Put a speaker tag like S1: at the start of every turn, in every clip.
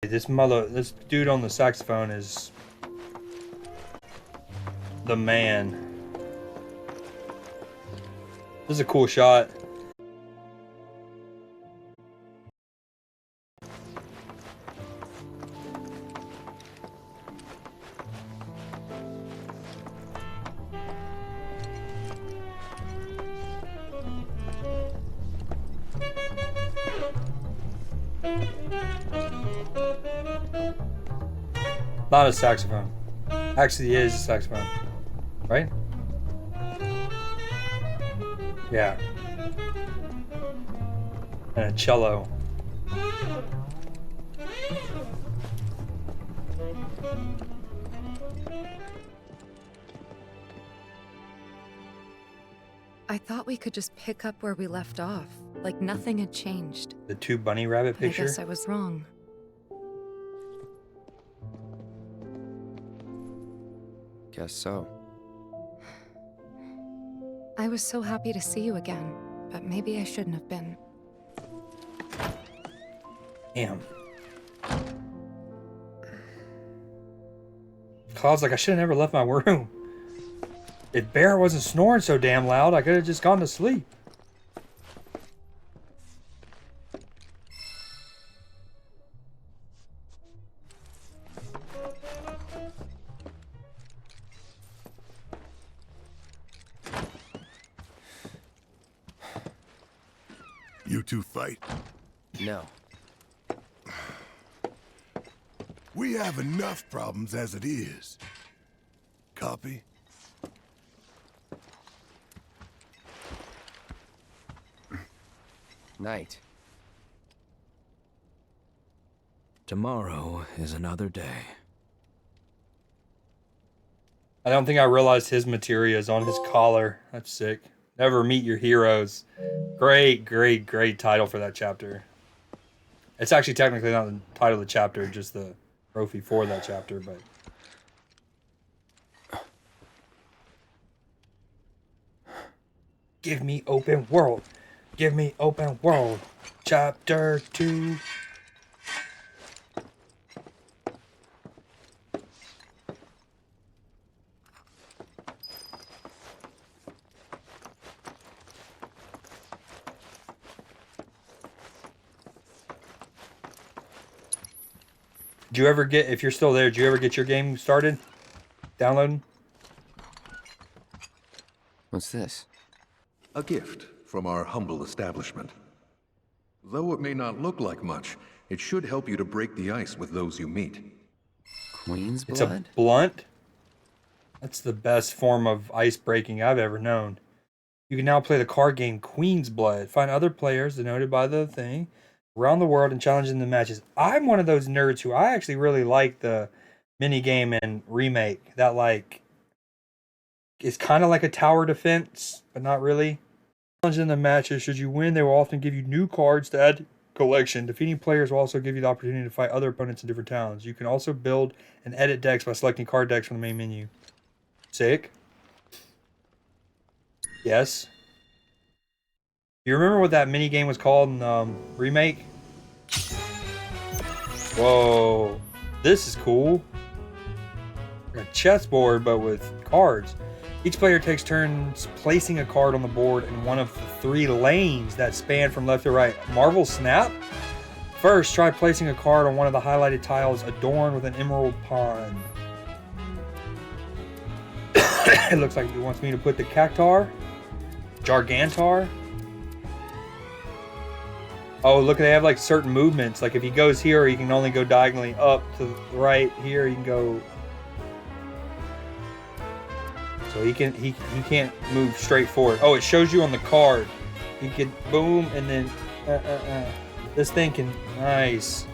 S1: This dude on the saxophone is the man. This is a cool shot. Not a saxophone. Actually, it is a saxophone. Right? Yeah. And a cello.
S2: I thought we could just pick up where we left off, like nothing had changed.
S1: The two bunny rabbit
S2: But
S1: picture?
S2: I guess I was wrong.
S3: Guess so.
S2: I was so happy to see you again, but maybe I shouldn't have been.
S1: Damn. Cloud's like, I should have never left my room. If Barret wasn't snoring so damn loud, I could have just gone to sleep.
S4: You two fight?
S3: No.
S4: We have enough problems as it is. Copy?
S3: Night.
S5: Tomorrow is another day.
S1: I don't think I realized his materia is on his collar. That's sick. Never meet your heroes. Great, great, great title for that chapter. It's actually technically not the title of the chapter, just the trophy for that chapter, but... Give me open world. Give me open world. Chapter 2. Did you ever get, if you're still there, did you ever get your game started? Downloading?
S3: What's this?
S6: A gift from our humble establishment. Though it may not look like much, it should help you to break the ice with those you meet.
S3: Queen's
S1: It's
S3: blood?
S1: a blunt? That's the best form of ice breaking I've ever known. You can now play the card game Queen's Blood. Find other players denoted by the thing around the world and challenge them in matches. I'm one of those nerds who I actually really like the mini game and remake that like is kind of like a tower defense, but not really. Challenge in the matches. Should you win, they will often give you new cards to add to collection. Defeating players will also give you the opportunity to fight other opponents in different towns. You can also build and edit decks by selecting card decks from the main menu. Sick. Yes. You remember what that mini game was called in remake? Whoa, this is cool. A chessboard, but with cards. Each player takes turns placing a card on the board in one of the 3 lanes that span from left to right. Marvel Snap? First, try placing a card on one of the highlighted tiles adorned with an emerald pond. It looks like he wants me to put the Cactar. Jargantar. Oh, look, they have like certain movements. Like if he goes here, he can only go diagonally up to the right. Here, he can go. So he can't move straight forward. Oh, it shows you on the card. He can boom and then this thing can nice.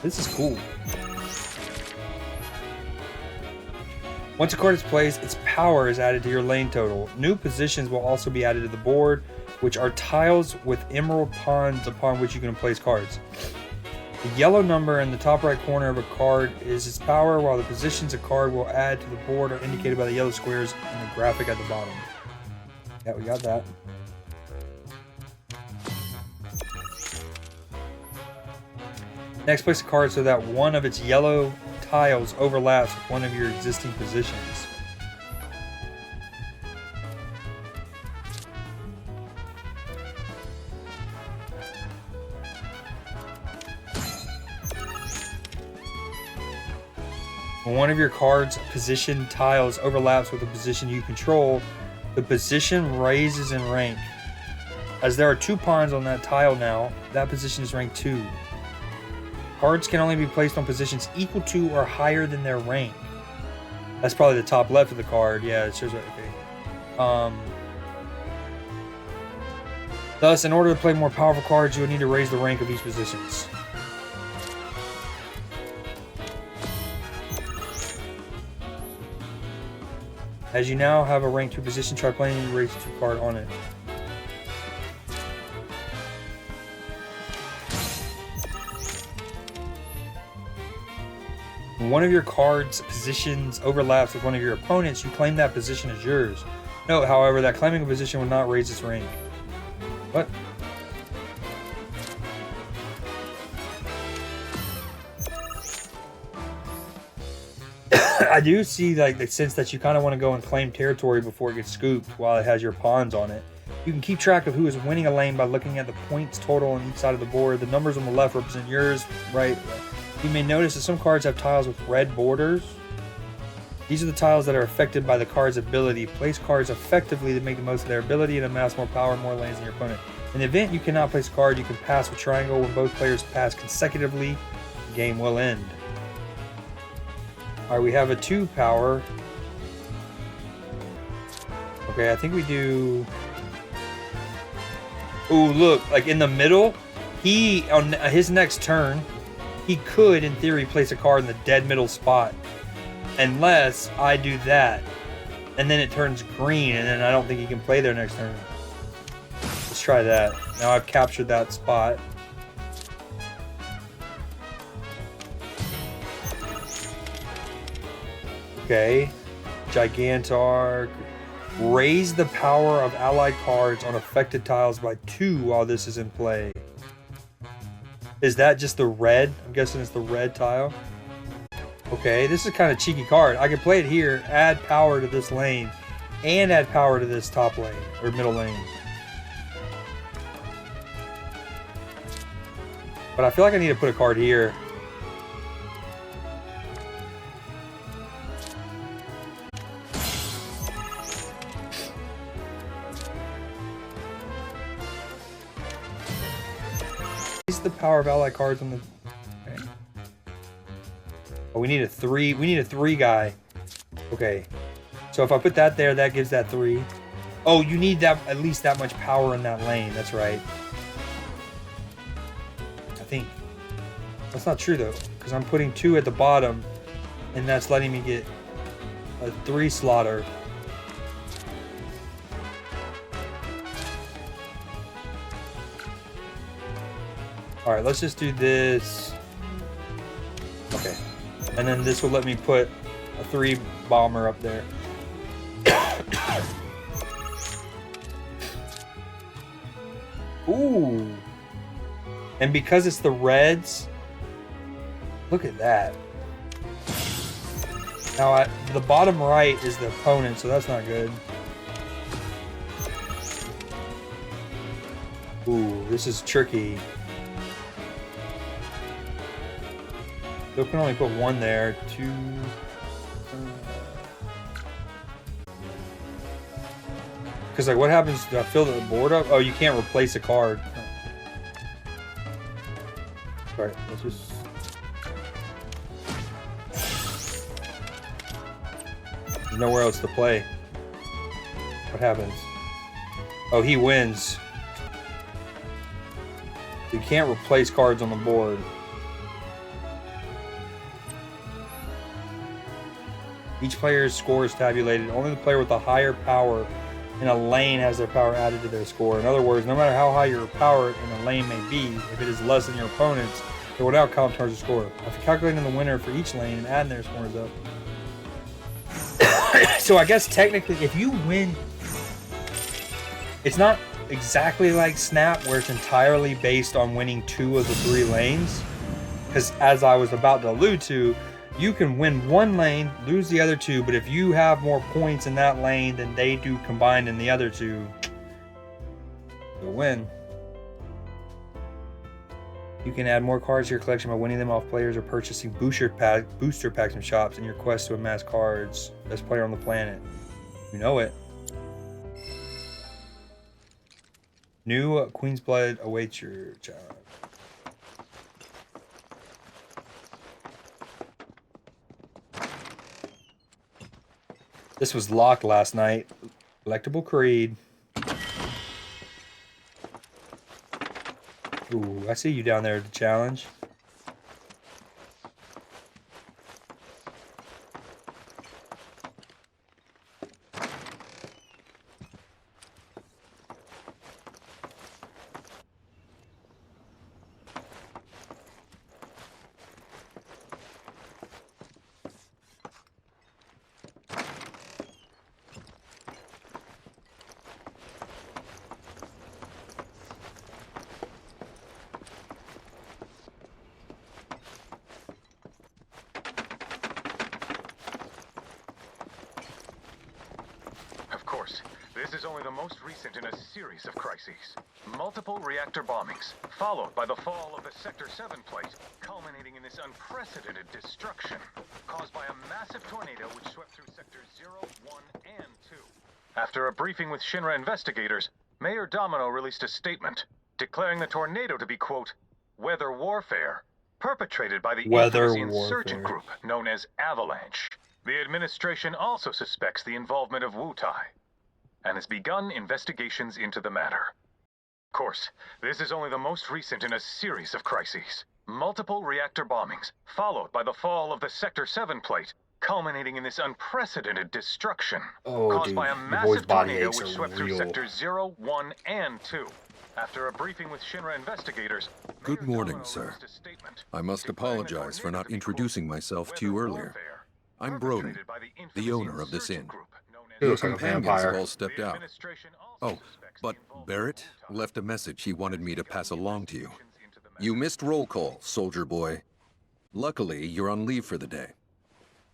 S1: This is cool. Once a card is placed, its power is added to your lane total. New positions will also be added to the board, which are tiles with emerald ponds upon which you can place cards. The yellow number in the top right corner of a card is its power, while the positions a card will add to the board are indicated by the yellow squares in the graphic at the bottom. Yeah, we got that. Next, place a card so that one of its yellow tiles overlaps with one of your existing positions. When one of your card's position tiles overlaps with a position you control, the position raises in rank. As there are 2 pawns on that tile now, that position is rank 2. Cards can only be placed on positions equal to or higher than their rank. That's probably the top left of the card. Yeah, it shows right. Okay. Thus, in order to play more powerful cards, you will need to raise the rank of each positions. As you now have a rank 2 position, try playing and raise 2 card on it. When one of your cards' positions overlaps with one of your opponents, you claim that position as yours. Note, however, that claiming a position will not raise its rank. What? I do see like the sense that you kind of want to go and claim territory before it gets scooped while it has your pawns on it. You can keep track of who is winning a lane by looking at the points total on each side of the board. The numbers on the left represent yours, right? You may notice that some cards have tiles with red borders. These are the tiles that are affected by the card's ability. Place cards effectively to make the most of their ability and amass more power and more lanes than your opponent. In the event you cannot place a card, you can pass with triangle. When both players pass consecutively, the game will end. Alright, we have a 2 power. Okay, I think we do... Ooh, look, like in the middle, he, on his next turn, he could, in theory, place a card in the dead middle spot. Unless I do that. And then it turns green, and then I don't think he can play there next turn. Let's try that. Now I've captured that spot. Okay. Gigantark. Raise the power of allied cards on affected tiles by 2 while this is in play. Is that just the red? I'm guessing it's the red tile. Okay, this is a kind of cheeky card. I can play it here, add power to this lane, and add power to this top lane, or middle lane. But I feel like I need to put a card here. The power of allied cards on the... Okay. Oh, we need a 3. We need a 3 guy. Okay. So if I put that there, that gives that 3. Oh, you need that at least that much power in that lane. That's right. I think. That's not true, though. Because I'm putting 2 at the bottom. And that's letting me get a 3 slaughter. Alright, let's just do this. Okay. And then this will let me put a 3 bomber up there. Ooh. And because it's the reds, look at that. Now, the bottom right is the opponent, so that's not good. Ooh, this is tricky. You can only put 1 there, 2. Because like, what happens? Do I fill the board up? Oh, you can't replace a card. Alright, let's just. There's nowhere else to play. What happens? Oh, he wins. You can't replace cards on the board. Each player's score is tabulated. Only the player with a higher power in a lane has their power added to their score. In other words, no matter how high your power in a lane may be, if it is less than your opponent's, it will now count towards the score. After calculating the winner for each lane and adding their scores up. So I guess technically, if you win, it's not exactly like Snap, where it's entirely based on winning 2 of the 3 lanes. Because as I was about to allude to, you can win one lane, lose the other two, but if you have more points in that lane than they do combined in the other two, you'll win. You can add more cards to your collection by winning them off players or purchasing booster packs from shops in your quest to amass cards. Best player on the planet. You know it. New Queen's Blood awaits your challenge. This was locked last night. Electable Creed. Ooh, I see you down there at the challenge.
S7: This is only the most recent in a series of crises. Multiple reactor bombings, followed by the fall of the Sector 7 plate, culminating in this unprecedented destruction, caused by a massive tornado which swept through Sectors 0, 1, and 2. After a briefing with Shinra investigators, Mayor Domino released a statement, declaring the tornado to be, quote, weather warfare, perpetrated by the infamous insurgent group known as Avalanche. The administration also suspects the involvement of Wutai, and has begun investigations into the matter. Of course, this is only the most recent in a series of crises. Multiple reactor bombings, followed by the fall of the Sector 7 plate, culminating in this unprecedented destruction, caused by a massive tornado which swept through Sectors 0, 1, and 2. After a briefing with Shinra investigators...
S6: Good morning, sir. I must apologize for not introducing myself to you earlier. I'm Broden, the owner of this inn. Your companions have all stepped out. Oh, but Barret left a message he wanted me to pass along to you. You missed roll call, soldier boy. Luckily, you're on leave for the day.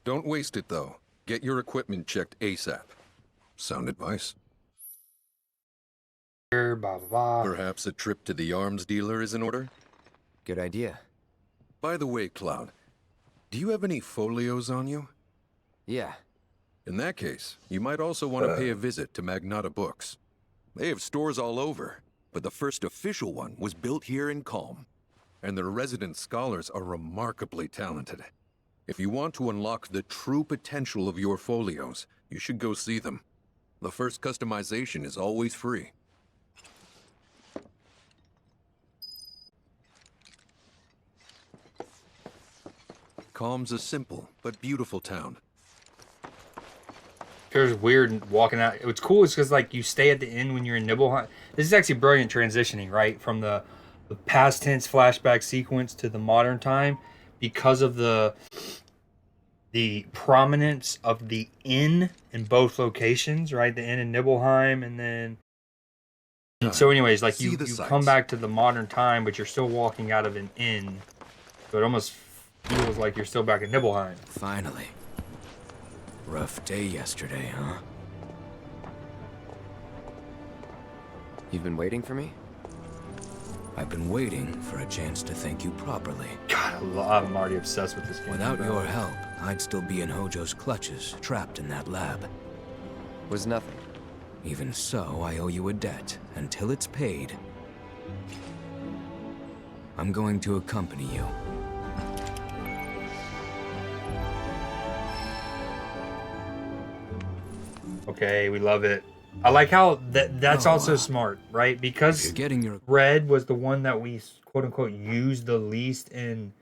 S6: Don't waste it, though. Get your equipment checked ASAP. Sound advice? Perhaps a trip to the arms dealer is in order?
S3: Good idea.
S6: By the way, Cloud, do you have any folios on you?
S3: Yeah.
S6: In that case, you might also want to pay a visit to Magnata Books. They have stores all over, but the first official one was built here in Kalm. And their resident scholars are remarkably talented. If you want to unlock the true potential of your folios, you should go see them. The first customization is always free. Kalm's a simple but beautiful town.
S1: It was weird walking out. What's cool is because like you stay at the inn when you're in Nibelheim. This is actually brilliant transitioning, right, from the past tense flashback sequence to the modern time, because of the prominence of the inn in both locations, right? The inn in Nibelheim, and then so anyways, like you come back to the modern time, but you're still walking out of an inn, so it almost feels like you're still back in Nibelheim.
S5: Finally. Rough day yesterday, huh?
S3: You've been waiting for me?
S5: I've been waiting for a chance to thank you properly.
S1: God, I'm already obsessed with this game.
S5: Without your help, I'd still be in Hojo's clutches, trapped in that lab.
S3: Was nothing.
S5: Even so, I owe you a debt. Until it's paid, I'm going to accompany you.
S1: Okay, we love it. I like how that's also smart, right? Because Red was the one that we quote-unquote used the least in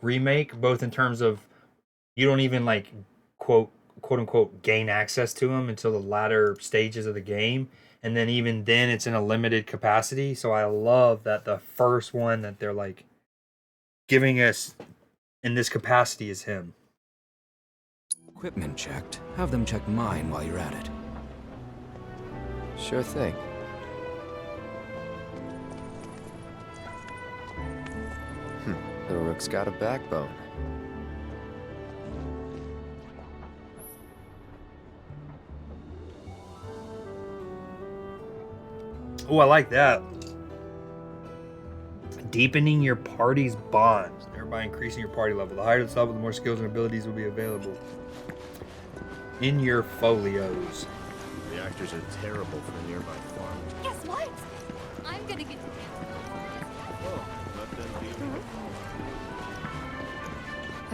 S1: Remake, both in terms of you don't even like quote-unquote gain access to him until the latter stages of the game. And then even then it's in a limited capacity. So I love that the first one that they're like giving us in this capacity is him.
S5: Equipment checked. Have them check mine while you're at it.
S3: Sure thing. The rook's got a backbone.
S1: Oh, I like that. Deepening your party's bonds, thereby increasing your party level. The higher this level, the more skills and abilities will be available in your folios.
S8: Reactors are terrible for nearby farms.
S9: Guess what? I'm gonna get to dance with the
S8: Let them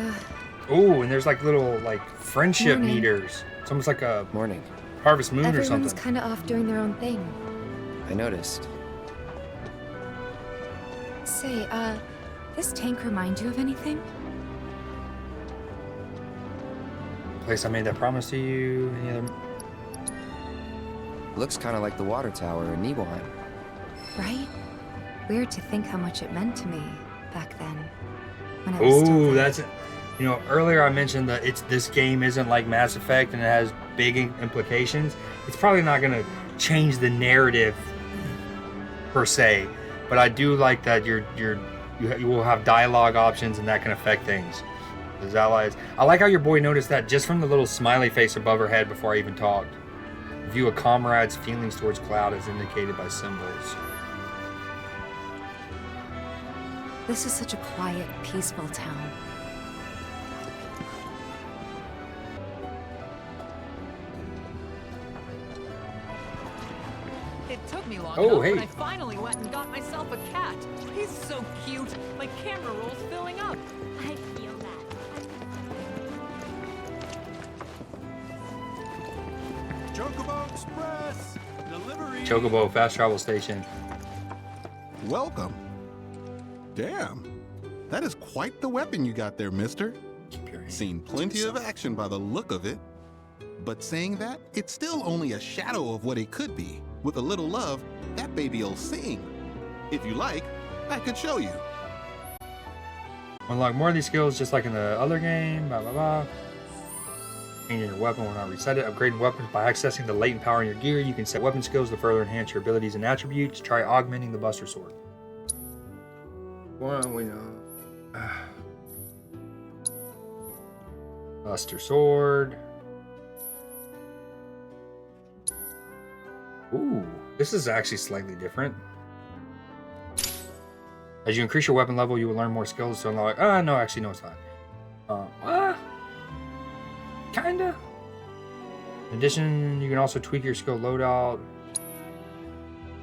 S8: be.
S1: Oh, and there's like little friendship
S2: Morning.
S1: meters. It's almost like a
S3: Morning.
S1: Harvest Moon or
S2: Everyone's
S1: something.
S2: kind of off doing their own thing.
S3: I noticed.
S2: Say, this tank remind you of anything?
S1: Place I made that promise to you. Any other?
S3: Looks kind of like the water tower in Nibelheim.
S2: Right? Weird to think how much it meant to me back then. When I was still
S1: Oh,
S2: there.
S1: that's earlier I mentioned that this game isn't like Mass Effect and it has big implications. It's probably not going to change the narrative per se, but I do like that you will have dialogue options and that can affect things. As allies, I like how your boy noticed that just from the little smiley face above her head before I even talked. View a comrade's feelings towards Cloud as indicated by symbols.
S2: This is such a quiet, peaceful town.
S10: It took me long
S1: Oh,
S10: enough,
S1: hey.
S10: but I finally went and got myself a cat. He's so cute. My camera roll's filling up.
S9: I feel that.
S8: Chocobo Express! Delivery!
S1: Chocobo fast travel station.
S11: Welcome. Damn. That is quite the weapon you got there, mister.
S1: Keep your hand.
S11: Seen plenty of action by the look of it. But saying that, it's still only a shadow of what it could be. With a little love, that baby'll sing. If you like, I could show you.
S1: Unlock more of these skills just like in the other game. Blah blah blah. Changing your weapon will not reset it. Upgrading weapons by accessing the latent power in your gear. You can set weapon skills to further enhance your abilities and attributes. Try augmenting the Buster Sword. Well, we know. Buster Sword. Ooh, this is actually slightly different. As you increase your weapon level, you will learn more skills to unlock. No, actually, no, it's not. Kinda. In addition, you can also tweak your skill loadout.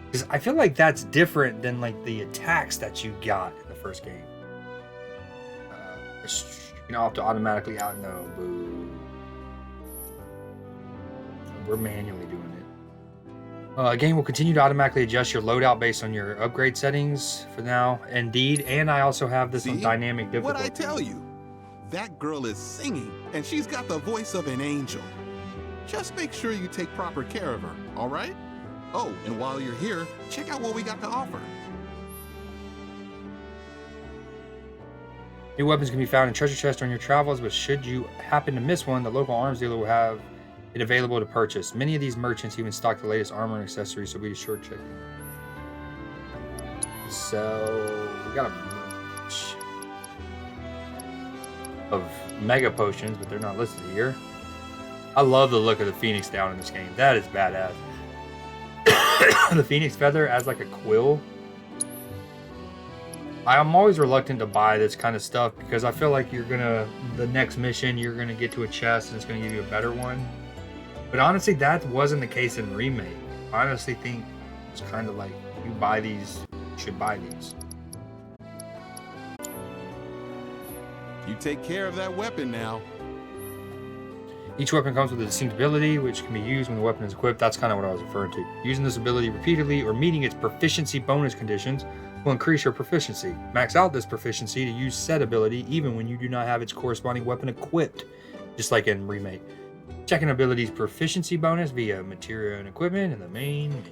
S1: Because I feel like that's different than like the attacks that you got in the first game. You know, have to automatically out. No, boo. We're manually doing it. Game will continue to automatically adjust your loadout based on your upgrade settings for now. Indeed, and I also have this on
S11: See?
S1: dynamic difficulty.
S11: What'd I tell you? That girl is singing, and she's got the voice of an angel. Just make sure you take proper care of her, all right? Oh, and while you're here, check out what we got to offer.
S1: New weapons can be found in treasure chests on your travels, but should you happen to miss one, the local arms dealer will have it available to purchase. Many of these merchants even stock the latest armor and accessories, so be sure to check them. So we got a bunch of mega potions, but they're not listed here. I love the look of the Phoenix down in this game. That is badass. The Phoenix feather as like a quill. I'm always reluctant to buy this kind of stuff because I feel like the next mission, you're gonna get to a chest and it's gonna give you a better one. But honestly, that wasn't the case in Remake. I honestly think it's kind of like you buy these, you should buy these.
S11: You take care of that weapon now.
S1: Each weapon comes with a distinct ability, which can be used when the weapon is equipped. That's kind of what I was referring to. Using this ability repeatedly or meeting its proficiency bonus conditions will increase your proficiency. Max out this proficiency to use said ability even when you do not have its corresponding weapon equipped, just like in Remake. Check an ability's proficiency bonus via material and equipment in the main menu.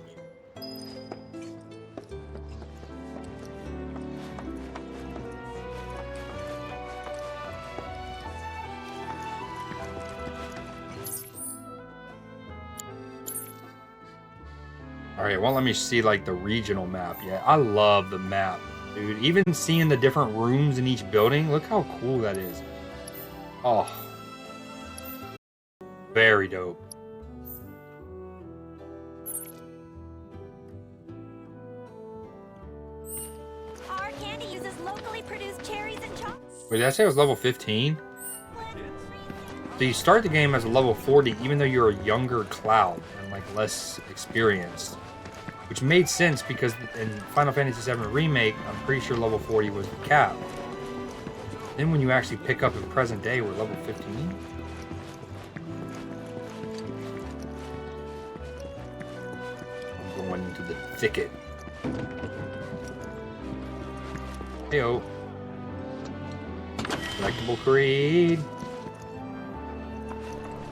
S1: Alright, well, let me see like the regional map. Yeah, I love the map Dude, even seeing the different rooms in each building, look how cool that is. Oh. Very dope.
S9: Our candy uses locally produced cherries and chocolate.
S1: Wait, did I say it was level 15? So you start the game as a level 40, even though you're a younger Cloud and like less experienced. Which made sense because in Final Fantasy VII Remake, I'm pretty sure level 40 was the cap. Then when you actually pick up in present day, we're level 15? I'm going into the thicket. Heyo. Collectible Creed.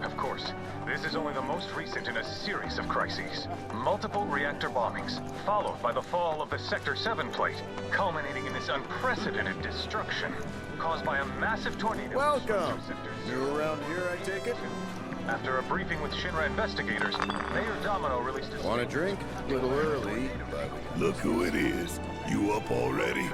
S7: Of course, this is only the most recent in a series of crises. Multiple reactor bombings, followed by the fall of the Sector 7 plate, culminating in this unprecedented destruction, caused by a massive tornado.
S8: Welcome! New around here, I take it?
S7: After a briefing with Shinra investigators, Mayor Domino released a...
S8: Want a drink? A little early, but...
S4: Look who it is. You up already?